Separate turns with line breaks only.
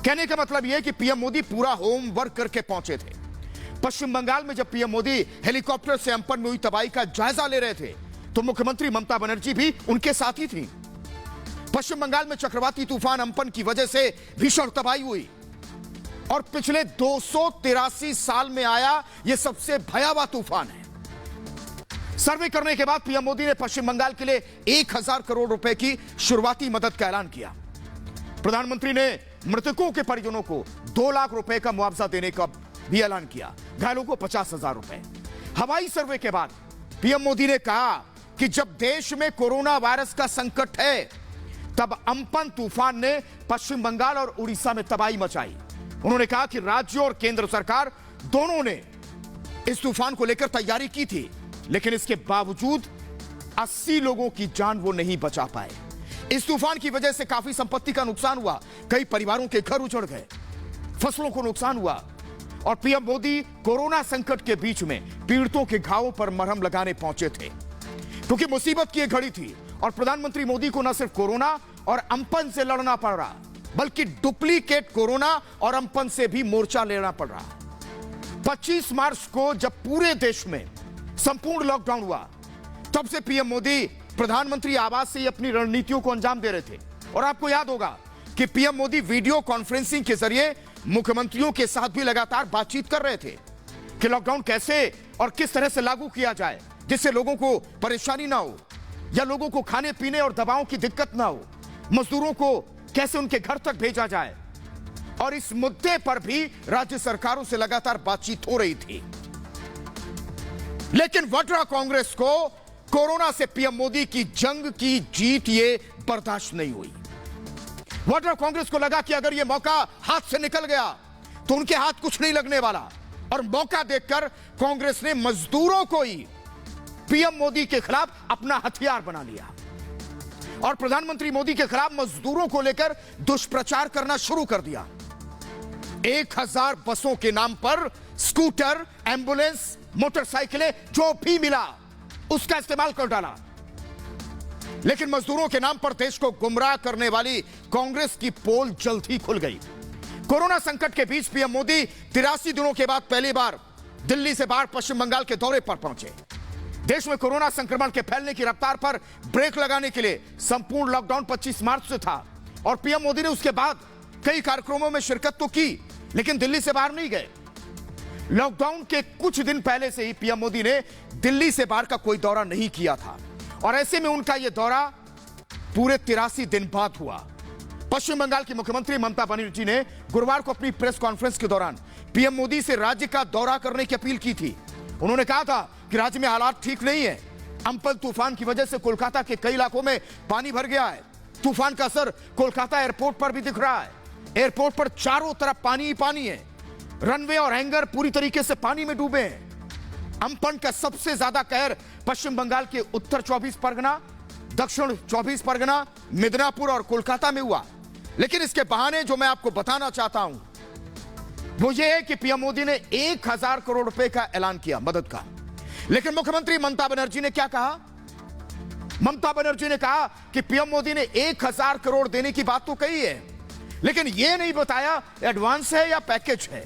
कहने का मतलब यह कि पीएम मोदी पूरा होमवर्क करके पहुंचे थे। पश्चिम बंगाल में जब पीएम मोदी हेलीकॉप्टर से अम्पन में हुई तबाही का जायजा ले रहे थे तो मुख्यमंत्री ममता बनर्जी भी उनके साथ ही थी। पश्चिम बंगाल में चक्रवाती तूफान अम्पन की वजह से भीषण तबाही हुई और पिछले 283 साल में आया यह सबसे भयावह तूफान है। सर्वे करने के बाद पीएम मोदी ने पश्चिम बंगाल के लिए 1000 करोड़ रुपए की शुरुआती मदद का ऐलान किया। प्रधानमंत्री ने मृतकों के परिजनों को 2 लाख रुपए का मुआवजा देने का भी ऐलान किया, घायलों को 50,000 रुपए। हवाई सर्वे के बाद पीएम मोदी ने कहा कि जब देश में कोरोना वायरस का संकट है तब अम्पन तूफान ने पश्चिम बंगाल और उड़ीसा में तबाही मचाई। उन्होंने कहा कि राज्य और केंद्र सरकार दोनों ने इस तूफान को लेकर तैयारी की थी, लेकिन इसके बावजूद 80 लोगों की जान वो नहीं बचा पाए। इस तूफान की वजह से काफी संपत्ति का नुकसान हुआ, कई परिवारों के घर उजड़ गए, फसलों को नुकसान हुआ और पीएम मोदी कोरोना संकट के बीच में पीड़ितों के घावों पर मरहम लगाने पहुंचे थे, क्योंकि मुसीबत की घड़ी थी और प्रधानमंत्री मोदी को न सिर्फ कोरोना और अम्पन से लड़ना पड़ रहा, बल्कि डुप्लीकेट कोरोना और अम्पन से भी मोर्चा लेना पड़ रहा। 25 मार्च को जब पूरे देश में संपूर्ण लॉकडाउन हुआ, तब से पीएम मोदी प्रधानमंत्री आवास से अपनी रणनीतियों को अंजाम दे रहे थे। और आपको याद होगा कि पीएम मोदी वीडियो कॉन्फ्रेंसिंग के जरिए मुख्यमंत्रियों के साथ भी लगातार बातचीत कर रहे थे कि लॉकडाउन कैसे और किस तरह से लागू किया जाए जिससे लोगों को परेशानी ना हो या लोगों को खाने पीने और दवाओं की दिक्कत ना हो, मजदूरों को कैसे उनके घर तक भेजा जाए। और इस मुद्दे पर भी राज्य सरकारों से लगातार बातचीत हो रही थी। लेकिन वड्रा कांग्रेस को कोरोना से पीएम मोदी की जंग की जीत ये बर्दाश्त नहीं हुई। वड्रा कांग्रेस को लगा कि अगर ये मौका हाथ से निकल गया तो उनके हाथ कुछ नहीं लगने वाला, और मौका देखकर कांग्रेस ने मजदूरों को ही पीएम मोदी के खिलाफ अपना हथियार बना लिया और प्रधानमंत्री मोदी के खिलाफ मजदूरों को लेकर दुष्प्रचार करना शुरू कर दिया। 1000 बसों के नाम पर स्कूटर, एम्बुलेंस, मोटरसाइकिलें जो भी मिला उसका इस्तेमाल कर डाला। लेकिन मजदूरों के नाम पर देश को गुमराह करने वाली कांग्रेस की पोल जल्द ही खुल गई। कोरोना संकट के बीच पीएम मोदी 83 दिनों के बाद पहली बार दिल्ली से बाहर पश्चिम बंगाल के दौरे पर पहुंचे। देश में कोरोना संक्रमण के फैलने की रफ्तार पर ब्रेक लगाने के लिए संपूर्ण लॉकडाउन 25 मार्च से था और पीएम मोदी ने उसके बाद कई कार्यक्रमों में शिरकत तो की, लेकिन दिल्ली से बाहर नहीं गए। लॉकडाउन के कुछ दिन पहले से ही पीएम मोदी ने दिल्ली से बाहर का कोई दौरा नहीं किया था और ऐसे में उनका यह दौरा पूरे 83 दिन बाद हुआ। पश्चिम बंगाल की मुख्यमंत्री ममता बनर्जी ने गुरुवार को अपनी प्रेस कॉन्फ्रेंस के दौरान पीएम मोदी से राज्य का दौरा करने की अपील की थी। उन्होंने कहा था कि राज्य में हालात ठीक नहीं है। अम्पन तूफान की वजह से कोलकाता के कई इलाकों में पानी भर गया है। तूफान का असर कोलकाता एयरपोर्ट पर भी दिख रहा है। एयरपोर्ट पर चारों तरफ पानी ही पानी है। रनवे और हैंगर पूरी तरीके से पानी में डूबे हैं। अम्पन का सबसे ज्यादा कहर पश्चिम बंगाल के उत्तर 24 परगना, दक्षिण 24 परगना, मिदनापुर और कोलकाता में हुआ। लेकिन इसके बहाने जो मैं आपको बताना चाहता हूं वो ये है कि पीएम मोदी ने 1000 करोड़ रुपए का ऐलान किया मदद का। लेकिन मुख्यमंत्री ममता बनर्जी ने क्या कहा? ममता बनर्जी ने कहा कि पीएम मोदी ने 1000 करोड़ देने की बात तो कही है, लेकिन यह नहीं बताया एडवांस है या पैकेज है।